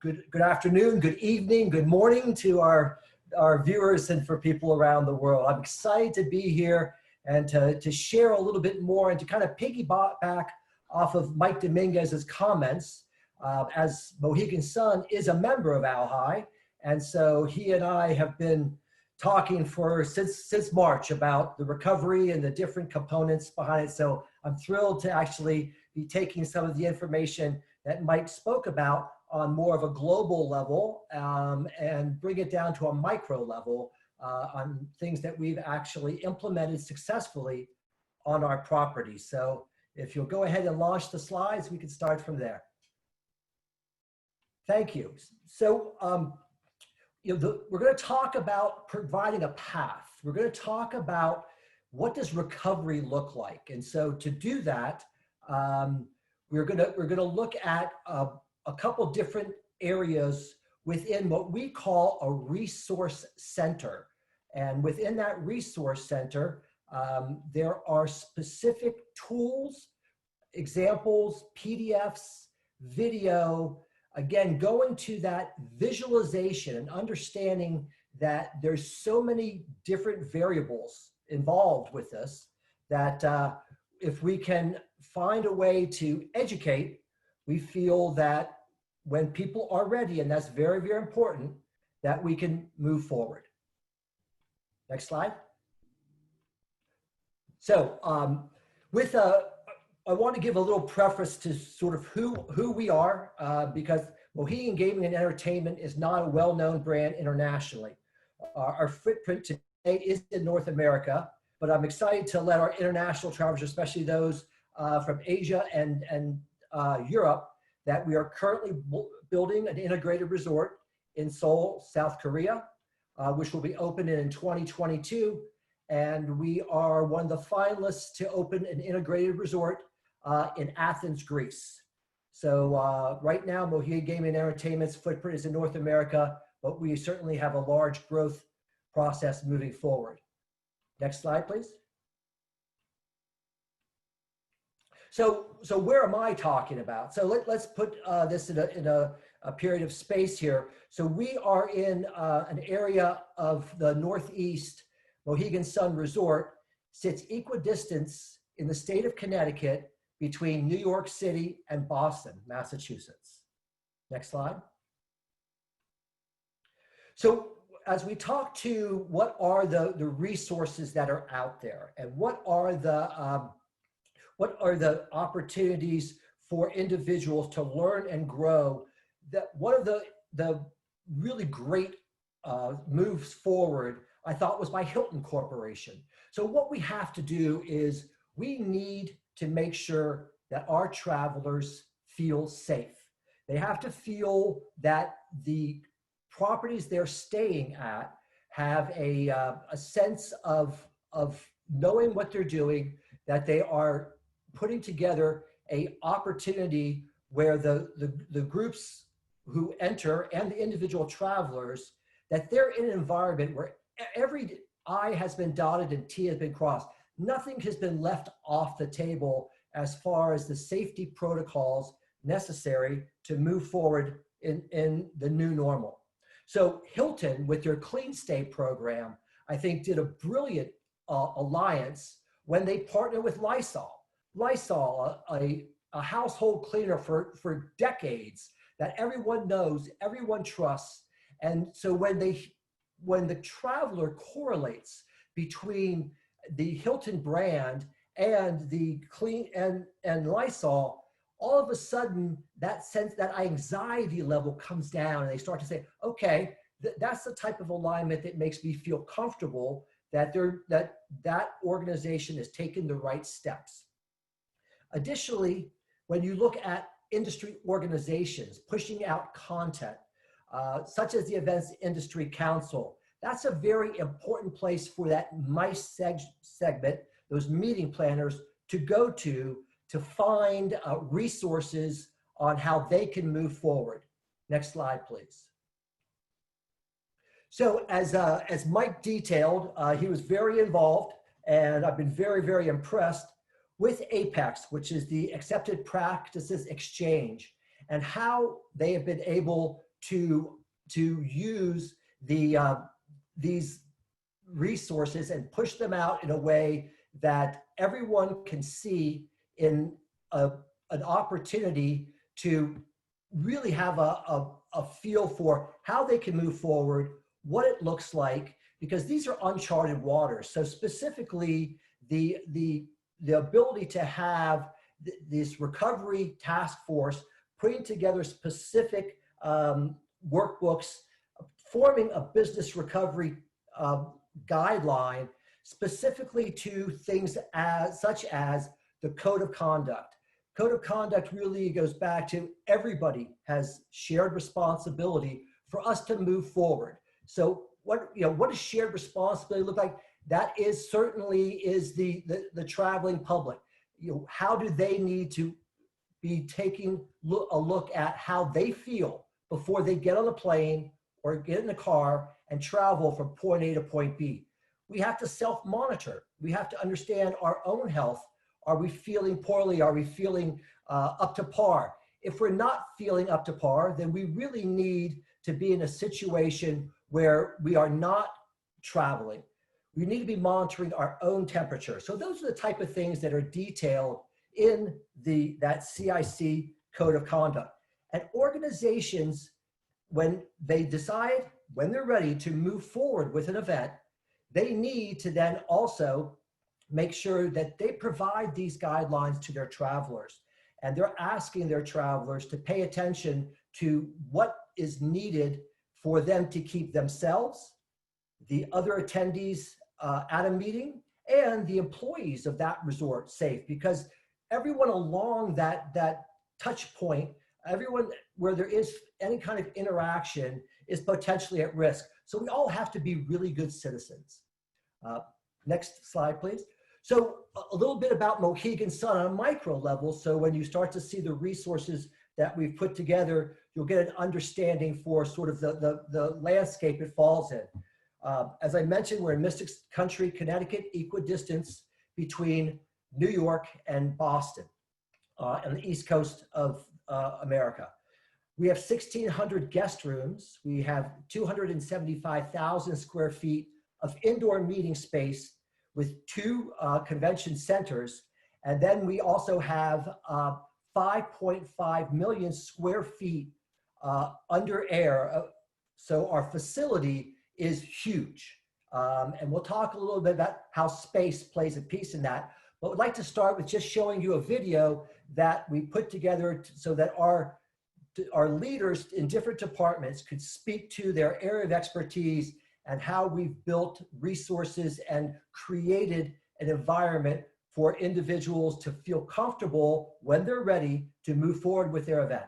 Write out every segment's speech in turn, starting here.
Good afternoon, good evening, good morning to our viewers and for people around the world. I'm excited to be here and to share a little bit more and to kind of piggyback off of Mike Dominguez's comments, as Mohegan Sun is a member of ALHI. And so he and I have been talking since March about the recovery and the different components behind it. So I'm thrilled to actually be taking some of the information that Mike spoke about on more of a global level and bring it down to a micro level on things that we've actually implemented successfully on our property. So if you'll go ahead and launch the slides, we can start from there. Thank you. So we're going to talk about providing a path. We're going to talk about what does recovery look like. And so to do that, we're going to look at a couple different areas within what we call a resource center. And within that resource center, there are specific tools, examples, PDFs, video, again, going to that visualization and understanding that there's so many different variables involved with this that if we can find a way to educate, we feel that when people are ready, and that's very, very important, that we can move forward. Next slide. So I want to give a little preface to sort of who we are, because Mohegan Gaming and Entertainment is not a well-known brand internationally. Our footprint today is in North America, but I'm excited to let our international travelers, especially those from Asia and Europe, that we are currently building an integrated resort in Seoul, South Korea, which will be opening in 2022. And we are one of the finalists to open an integrated resort in Athens, Greece. So right now, Mohegan Gaming and Entertainment's footprint is in North America, but we certainly have a large growth process moving forward. Next slide, please. So where am I talking about? So let's put this in a period of space here. So we are in an area of the Northeast. Mohegan Sun Resort sits equidistant in the state of Connecticut between New York City and Boston, Massachusetts. Next slide. So as we talk to what are the resources that are out there and what are the opportunities for individuals to learn and grow, that one of the really great moves forward I thought was by Hilton Corporation. So what we have to do is we need to make sure that our travelers feel safe. They have to feel that the properties they're staying at have a sense of knowing what they're doing, that they are putting together a opportunity where the groups who enter and the individual travelers, that they're in an environment where every I has been dotted and T has been crossed. Nothing has been left off the table as far as the safety protocols necessary to move forward in the new normal. So Hilton, with their Clean Stay program, I think did a brilliant alliance when they partnered with Lysol. Lysol, a household cleaner for decades that everyone knows, everyone trusts. And so when the traveler correlates between the Hilton brand and the Clean and Lysol, all of a sudden that sense, that anxiety level comes down and they start to say, okay, that's the type of alignment that makes me feel comfortable that that organization has taken the right steps. Additionally, when you look at industry organizations pushing out content, such as the Events Industry Council, that's a very important place for that MICE segment, those meeting planners, to go to find resources on how they can move forward. Next slide, please. So as Mike detailed, he was very involved, and I've been very, very impressed with APEX, which is the Accepted Practices Exchange, and how they have been able to use these resources and push them out in a way that everyone can see in an opportunity to really have a feel for how they can move forward, what it looks like, because these are uncharted waters. So specifically, the ability to have this recovery task force putting together specific workbooks, forming a business recovery guideline specifically to things such as the code of conduct. Code of conduct really goes back to everybody has shared responsibility for us to move forward. So what does shared responsibility look like? That is certainly the traveling public. How do they need to be taking a look at how they feel before they get on a plane or get in a car and travel from point A to point B? We have to self-monitor. We have to understand our own health. Are we feeling poorly? Are we feeling up to par? If we're not feeling up to par, then we really need to be in a situation where we are not traveling. We need to be monitoring our own temperature. So those are the type of things that are detailed in that CIC code of conduct. And organizations, when they decide, when they're ready to move forward with an event, they need to then also make sure that they provide these guidelines to their travelers. And they're asking their travelers to pay attention to what is needed for them to keep themselves, the other attendees at a meeting, and the employees of that resort safe, because everyone along that touch point, everyone where there is any kind of interaction is potentially at risk. So we all have to be really good citizens. Next slide, please. So a little bit about Mohegan Sun on a micro level. So when you start to see the resources that we've put together, you'll get an understanding for sort of the landscape it falls in. As I mentioned, we're in Mystic Country, Connecticut, equidistance between New York and Boston on the East Coast of America. We have 1,600 guest rooms. We have 275,000 square feet of indoor meeting space with 2 convention centers. And then we also have 5.5 million square feet under air. So our facility is huge. And we'll talk a little bit about how space plays a piece in that. But we'd like to start with just showing you a video that we put together so that our leaders in different departments could speak to their area of expertise and how we've built resources and created an environment for individuals to feel comfortable when they're ready to move forward with their event.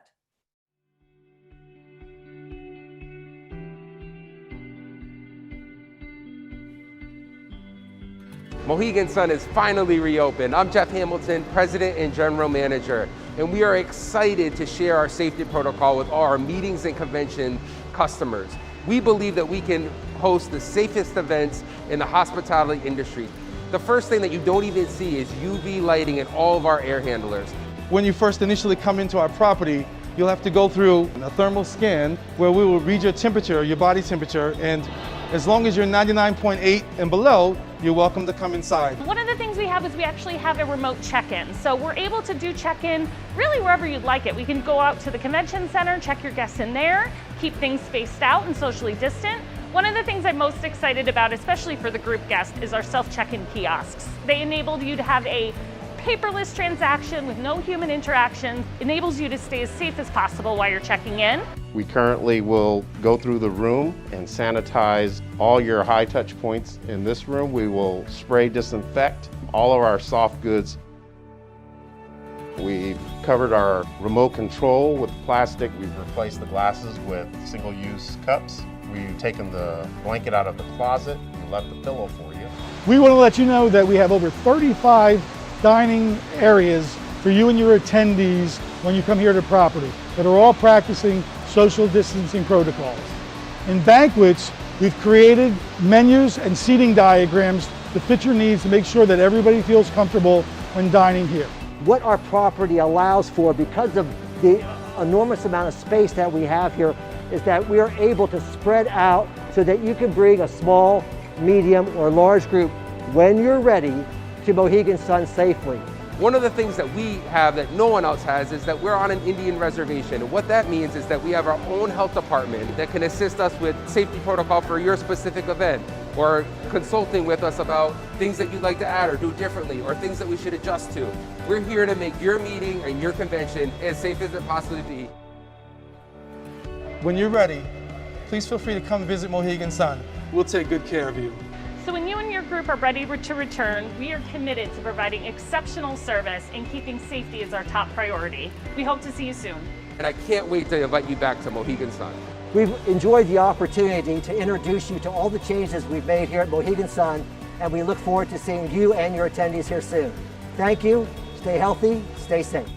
Mohegan Sun is finally reopened. I'm Jeff Hamilton, President and General Manager, and we are excited to share our safety protocol with all our meetings and convention customers. We believe that we can host the safest events in the hospitality industry. The first thing that you don't even see is UV lighting in all of our air handlers. When you first initially come into our property, you'll have to go through a thermal scan where we will read your temperature, your body temperature, and as long as you're 99.8 and below, you're welcome to come inside. One of the things we have is we actually have a remote check-in. So we're able to do check-in really wherever you'd like it. We can go out to the convention center, check your guests in there, keep things spaced out and socially distant. One of the things I'm most excited about, especially for the group guest, is our self-check-in kiosks. They enable you to have a paperless transaction with no human interaction, enables you to stay as safe as possible while you're checking in. We currently will go through the room and sanitize all your high touch points in this room. We will spray disinfect all of our soft goods. We've covered our remote control with plastic. We've replaced the glasses with single-use cups. We've taken the blanket out of the closet and left the pillow for you. We want to let you know that we have over 35 dining areas for you and your attendees when you come here to property that are all practicing social distancing protocols. In banquets, we've created menus and seating diagrams to fit your needs to make sure that everybody feels comfortable when dining here. What our property allows for, because of the enormous amount of space that we have here, is that we are able to spread out so that you can bring a small, medium, or large group when you're ready to Mohegan Sun safely. One of the things that we have that no one else has is that we're on an Indian reservation. And what that means is that we have our own health department that can assist us with safety protocol for your specific event, or consulting with us about things that you'd like to add or do differently, or things that we should adjust to. We're here to make your meeting and your convention as safe as it possibly be. When you're ready, please feel free to come visit Mohegan Sun. We'll take good care of you. So when you and your group are ready to return, we are committed to providing exceptional service and keeping safety as our top priority. We hope to see you soon. And I can't wait to invite you back to Mohegan Sun. We've enjoyed the opportunity to introduce you to all the changes we've made here at Mohegan Sun, and we look forward to seeing you and your attendees here soon. Thank you, stay healthy, stay safe.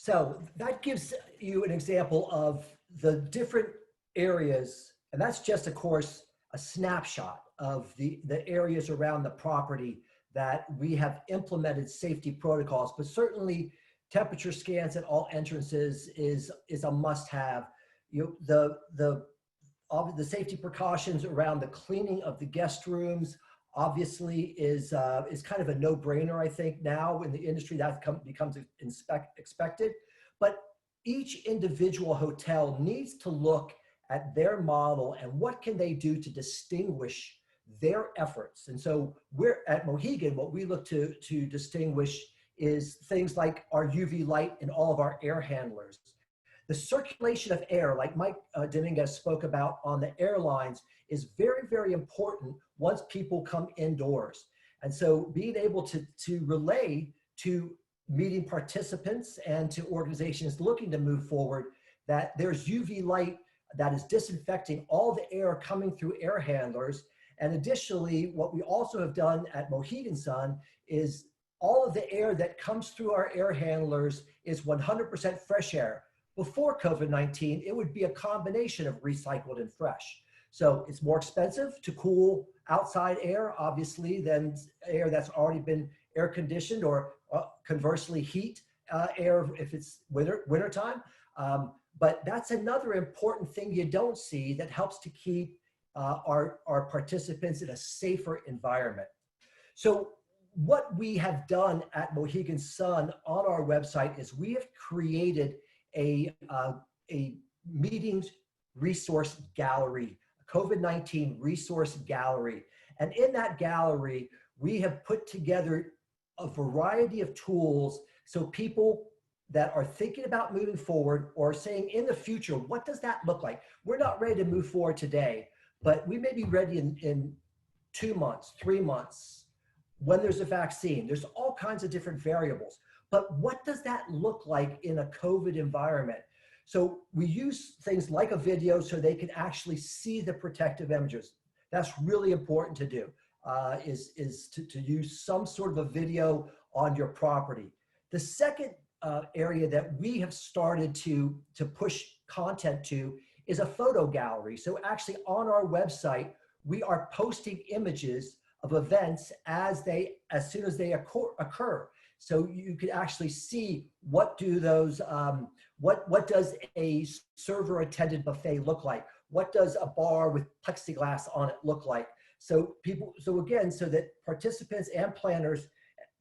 So that gives you an example of the different areas, and that's just, of course, a snapshot of the areas around the property that we have implemented safety protocols, but certainly temperature scans at all entrances is a must-have. You know, the safety precautions around the cleaning of the guest rooms obviously is kind of a no-brainer, I think, now in the industry. That becomes expected. But each individual hotel needs to look at their model and what can they do to distinguish their efforts. And so we're at Mohegan, what we look to distinguish is things like our UV light in all of our air handlers. The circulation of air, like Mike Dominguez spoke about on the airlines, is very, very important once people come indoors. And so being able to relay to meeting participants and to organizations looking to move forward that there's UV light that is disinfecting all the air coming through air handlers. And additionally, what we also have done at Mohegan Sun is all of the air that comes through our air handlers is 100% fresh air. Before COVID-19, it would be a combination of recycled and fresh. So it's more expensive to cool outside air, obviously, than air that's already been air conditioned, or conversely heat air if it's wintertime. But that's another important thing you don't see that helps to keep our participants in a safer environment. So what we have done at Mohegan Sun on our website is we have created a meetings resource gallery, a COVID-19 resource gallery. And in that gallery, we have put together a variety of tools so people that are thinking about moving forward or saying in the future, what does that look like? We're not ready to move forward today, but we may be ready in 2 months, 3 months, when there's a vaccine. There's all kinds of different variables. But what does that look like in a COVID environment? So we use things like a video so they can actually see the protective images. That's really important to do, is to use some sort of a video on your property. The second area that we have started to push content to is a photo gallery. So actually on our website, we are posting images of events as soon as they occur. So you can actually see what do those, what does a server attended buffet look like? What does a bar with plexiglass on it look like? So again, so that participants and planners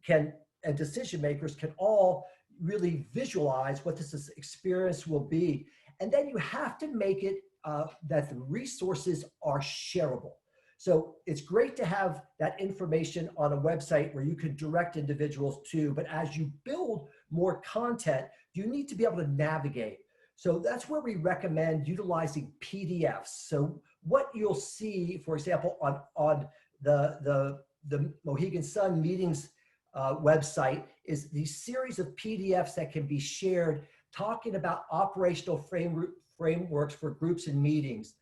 and decision makers can all really visualize what this experience will be. And then you have to make it that the resources are shareable. So it's great to have that information on a website where you can direct individuals to, but as you build more content, you need to be able to navigate. So that's where we recommend utilizing PDFs. So what you'll see, for example, on the Mohegan Sun meetings website is these series of PDFs that can be shared talking about operational frameworks for groups and meetings,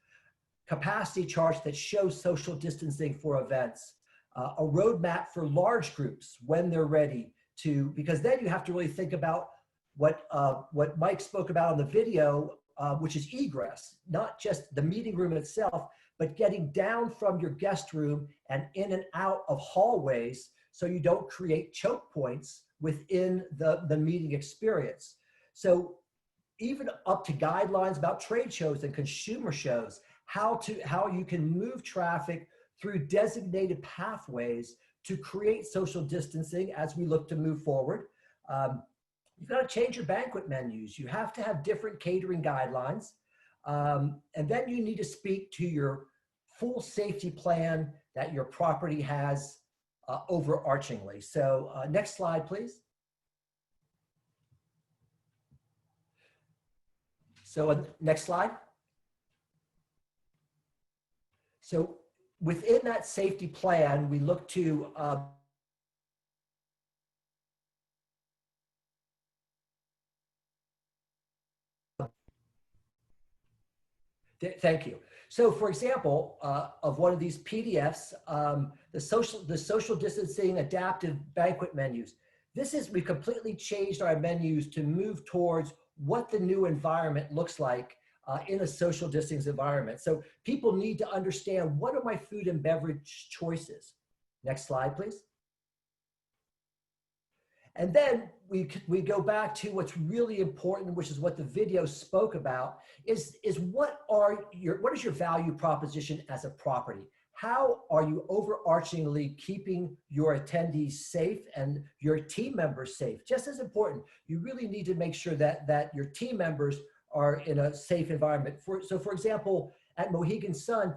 capacity charts that show social distancing for events, a roadmap for large groups when they're ready to, because then you have to really think about what Mike spoke about on the video which is egress, not just the meeting room itself, but getting down from your guest room and in and out of hallways so you don't create choke points within the meeting experience. So even up to guidelines about trade shows and consumer shows, how you can move traffic through designated pathways to create social distancing as we look to move forward. You've got to change your banquet menus. You have to have different catering guidelines. And then you need to speak to your full safety plan that your property has overarchingly. So next slide, please. So next slide. So within that safety plan, we look to thank you. So for example, of one of these PDFs, the social distancing adaptive banquet menus. We completely changed our menus to move towards what the new environment looks like in a social distancing environment. So people need to understand, what are my food and beverage choices? Next slide, please. And then we go back to what's really important, which is what the video spoke about, is what is your value proposition as a property? How are you overarchingly keeping your attendees safe and your team members safe? Just as important, you really need to make sure that your team members are in a safe environment. So for example, at Mohegan Sun,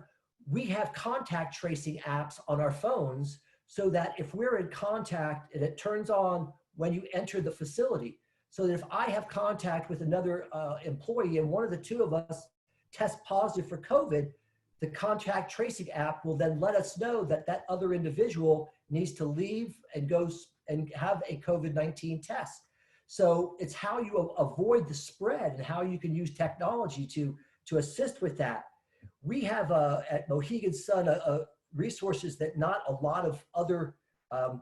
we have contact tracing apps on our phones so that if we're in contact and it turns on when you enter the facility, so that if I have contact with another employee and one of the two of us test positive for COVID, the contact tracing app will then let us know that that other individual needs to leave and go and have a COVID-19 test. So it's how you avoid the spread and how you can use technology to assist with that. We have at Mohegan Sun resources that not a lot of other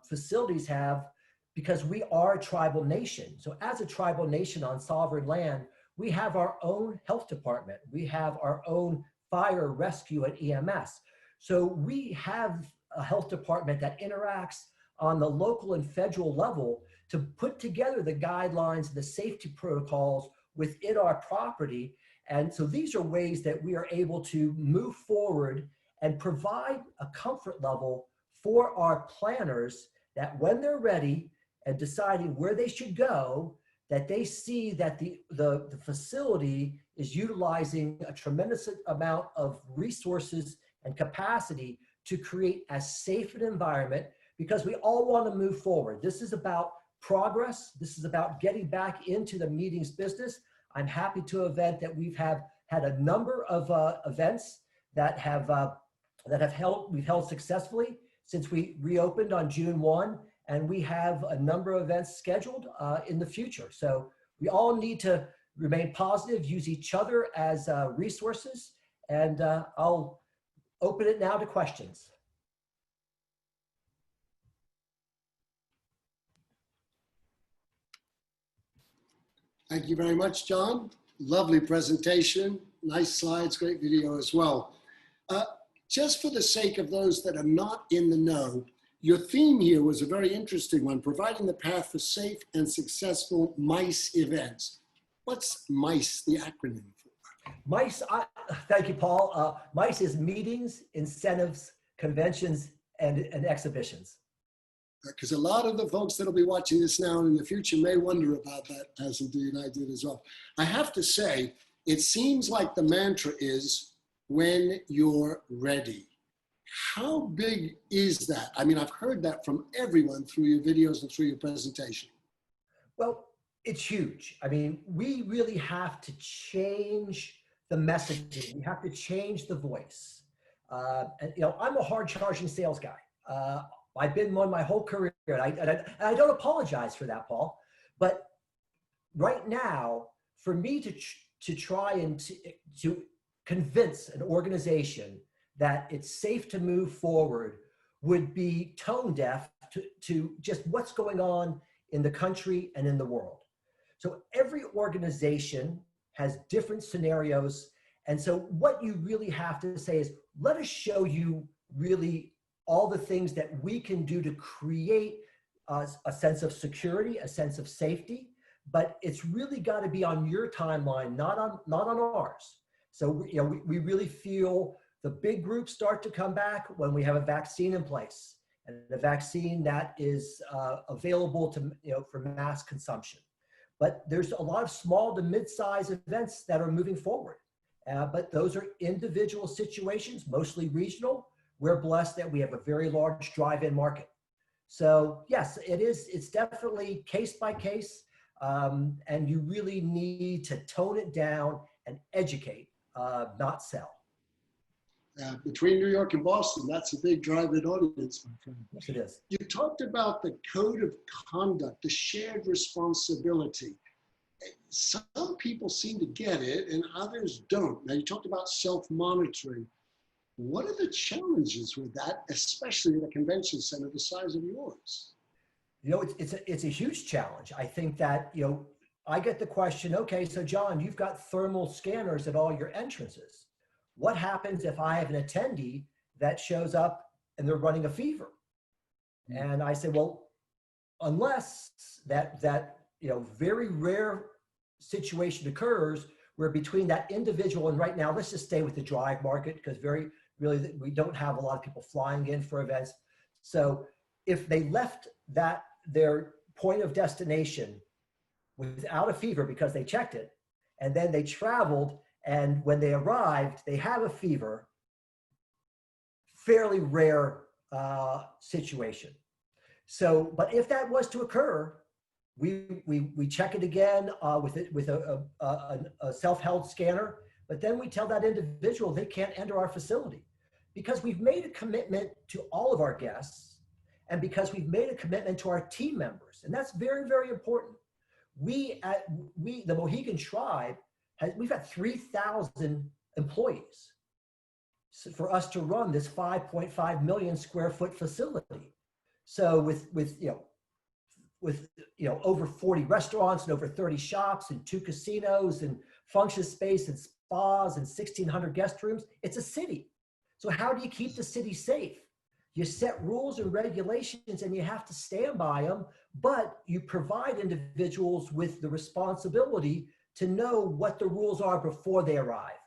facilities have, because we are a tribal nation. So as a tribal nation on sovereign land, we have our own health department. We have our own fire, rescue, and EMS. So we have a health department that interacts on the local and federal level to put together the guidelines and the safety protocols within our property. And so these are ways that we are able to move forward and provide a comfort level for our planners, that when they're ready and deciding where they should go, that they see that the facility is utilizing a tremendous amount of resources and capacity to create as safe an environment, because we all want to move forward. This is about progress. This is about getting back into the meetings business. I'm happy to event that we've had a number of events that we've held successfully since we reopened on June 1. And we have a number of events scheduled in the future. So we all need to remain positive, use each other as resources, and I'll open it now to questions. Thank you very much, John. Lovely presentation, nice slides, great video as well. Just for the sake of those that are not in the know, your theme here was a very interesting one, providing the path for safe and successful MICE events. What's MICE the acronym for? MICE, thank you, Paul. MICE is meetings, incentives, conventions, and exhibitions. Because a lot of the folks that'll be watching this now and in the future may wonder about that, as indeed I did as well. I have to say, it seems like the mantra is, when you're ready. How big is that? I mean, I've heard that from everyone through your videos and through your presentation. Well, it's huge. I mean, we really have to change the messaging. We have to change the voice. And you know, I'm a hard-charging sales guy. I've been one my whole career, and I don't apologize for that, Paul. But right now, for me to try and to convince an organization that it's safe to move forward would be tone deaf to just what's going on in the country and in the world. So every organization has different scenarios. And so what you really have to say is, let us show you really all the things that we can do to create a sense of security, a sense of safety, but it's really got to be on your timeline, not on ours. So you know, we really feel the big groups start to come back when we have a vaccine in place, and a vaccine that is available to, you know, for mass consumption. But there's a lot of small to mid-size events that are moving forward. But those are individual situations, mostly regional. We're blessed that we have a very large drive-in market. So yes, it's definitely case by case. And you really need to tone it down and educate, not sell. Between New York and Boston, that's a big drive-in audience, my friend. Yes, it is. You talked about the code of conduct, the shared responsibility. Some people seem to get it and others don't. Now, you talked about self-monitoring. What are the challenges with that, especially at a convention center the size of yours? You know, it's a huge challenge. I think that, you know, I get the question, okay, so John, you've got thermal scanners at all your entrances. What happens if I have an attendee that shows up and they're running a fever? And I say, well, unless that you know, very rare situation occurs where between that individual, and right now, let's just stay with the drive market because really we don't have a lot of people flying in for events. So if they left their point of destination without a fever because they checked it, and then they traveled, and when they arrived, they have a fever, fairly rare situation. So, but if that was to occur, we check it again with a self-held scanner, but then we tell that individual they can't enter our facility because we've made a commitment to all of our guests and because we've made a commitment to our team members. And that's very, very important. The Mohegan Tribe, we've got 3,000 employees for us to run this 5.5 million square foot facility. So with over 40 restaurants and over 30 shops and 2 casinos and function space and spas and 1,600 guest rooms, it's a city. So how do you keep the city safe? You set rules and regulations and you have to stand by them, but you provide individuals with the responsibility to know what the rules are before they arrive.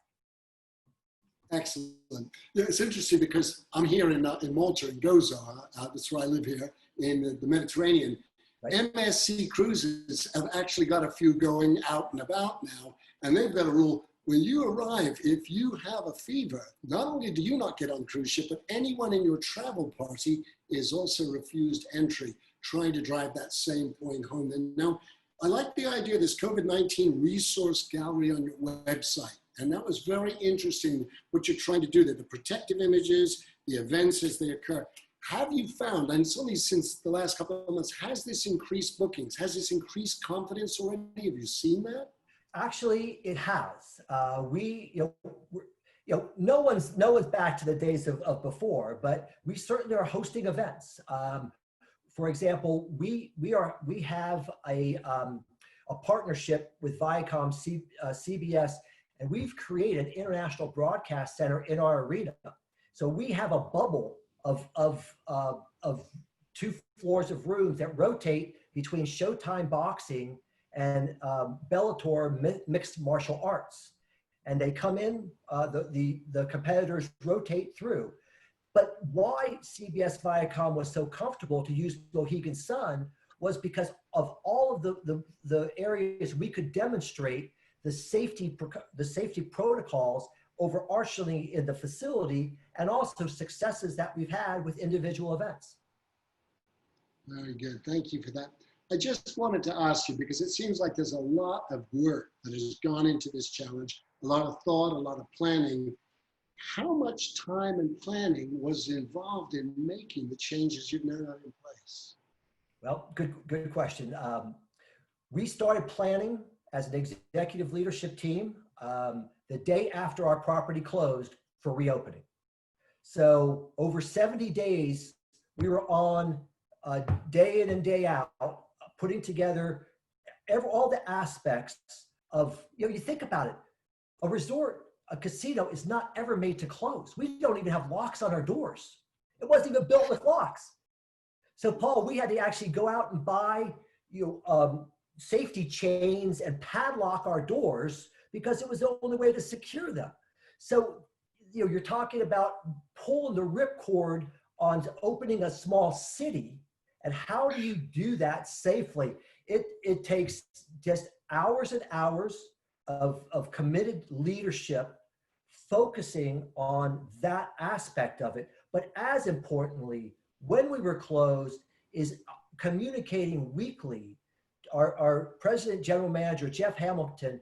Excellent. Yeah, it's interesting because I'm here in Malta, in Gozo. That's where I live here in the Mediterranean. Right. MSC Cruises have actually got a few going out and about now, and they've got a rule. When you arrive, if you have a fever, not only do you not get on cruise ship, but anyone in your travel party is also refused entry, trying to drive that same point home. And now, I like the idea of this COVID-19 resource gallery on your website. And that was very interesting, what you're trying to do there, the protective images, the events as they occur. Have you found, and it's only since the last couple of months, has this increased bookings? Has this increased confidence already? Have you seen that? Actually, it has. No one's back to the days of before, but we certainly are hosting events. For example, we have a partnership with Viacom CBS, and we've created an international broadcast center in our arena. So we have a bubble of 2 floors of rooms that rotate between Showtime Boxing and Bellator mixed martial arts. And they come in, the competitors rotate through. But why CBS Viacom was so comfortable to use Mohegan Sun was because of all of the areas we could demonstrate the safety protocols overarchingly in the facility, and also successes that we've had with individual events. Very good. Thank you for that. I just wanted to ask you, because it seems like there's a lot of work that has gone into this challenge, a lot of thought, a lot of planning. How much time and planning was involved in making the changes you've now got in place? Well, good question. We started planning as an executive leadership team the day after our property closed for reopening. So over 70 days, we were on day in and day out, putting together all the aspects you think about it, a resort, a casino is not ever made to close. We don't even have locks on our doors. It wasn't even built with locks. So Paul, we had to actually go out and buy, safety chains and padlock our doors because it was the only way to secure them. So, you're talking about pulling the ripcord on opening a small city, and how do you do that safely? It takes just hours and hours of committed leadership focusing on that aspect of it. But as importantly, when we were closed, is communicating weekly. Our president, general manager, Jeff Hamilton,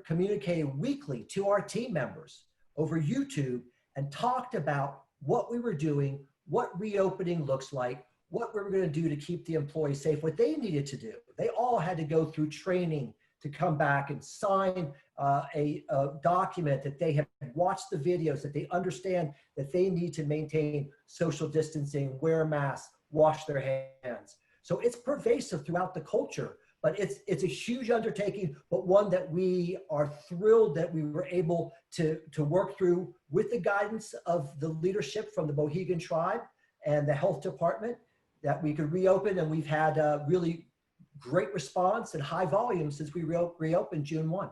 communicated weekly to our team members over YouTube and talked about what we were doing, what reopening looks like, what we were going to do to keep the employees safe, what they needed to do. They all had to go through training to come back and sign a document that they have watched the videos, that they understand that they need to maintain social distancing, wear masks, wash their hands. So it's pervasive throughout the culture, but it's a huge undertaking, but one that we are thrilled that we were able to work through with the guidance of the leadership from the Mohegan tribe and the health department, that we could reopen. And we've had a really great response and high volume since we reopened June 1.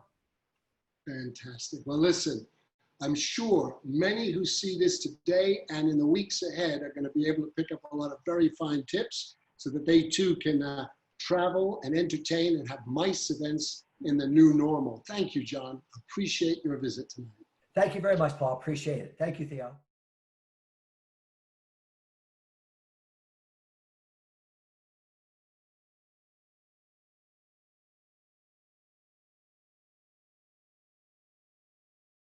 Fantastic. Well, listen, I'm sure many who see this today and in the weeks ahead are going to be able to pick up a lot of very fine tips so that they too can travel and entertain and have MICE events in the new normal. Thank you, John. Appreciate your visit tonight. Thank you very much, Paul. Appreciate it. Thank you, Theo.